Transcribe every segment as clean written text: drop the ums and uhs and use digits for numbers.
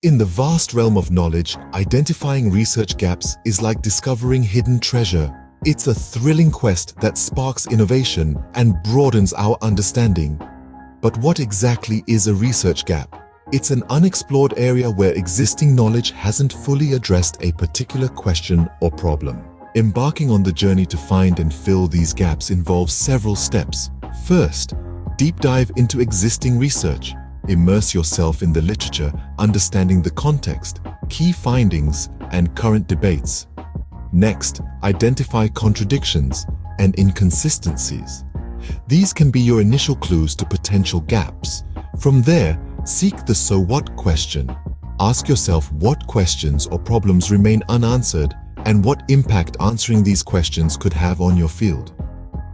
In the vast realm of knowledge, identifying research gaps is like discovering hidden treasure. It's a thrilling quest that sparks innovation and broadens our understanding. But what exactly is a research gap? It's an unexplored area where existing knowledge hasn't fully addressed a particular question or problem. Embarking on the journey to find and fill these gaps involves several steps. First, deep dive into existing research. Immerse yourself in the literature, understanding the context, key findings, and current debates. Next, identify contradictions and inconsistencies. These can be your initial clues to potential gaps. From there, seek the so what question. Ask yourself what questions or problems remain unanswered and what impact answering these questions could have on your field.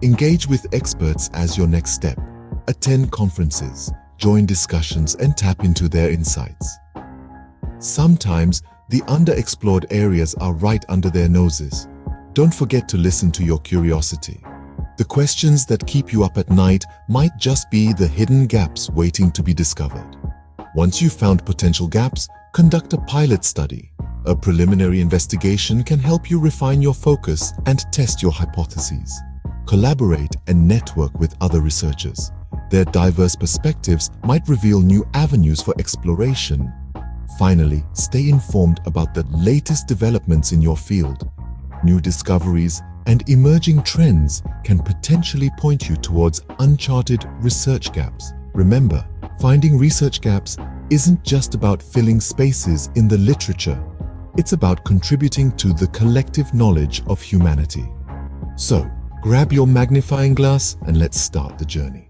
Engage with experts as your next step. Attend conferences, join discussions, and tap into their insights. Sometimes, the underexplored areas are right under their noses. Don't forget to listen to your curiosity. The questions that keep you up at night might just be the hidden gaps waiting to be discovered. Once you've found potential gaps, conduct a pilot study. A preliminary investigation can help you refine your focus and test your hypotheses. Collaborate and network with other researchers. Their diverse perspectives might reveal new avenues for exploration. Finally, stay informed about the latest developments in your field. New discoveries and emerging trends can potentially point you towards uncharted research gaps. Remember, finding research gaps isn't just about filling spaces in the literature. It's about contributing to the collective knowledge of humanity. So, grab your magnifying glass and let's start the journey.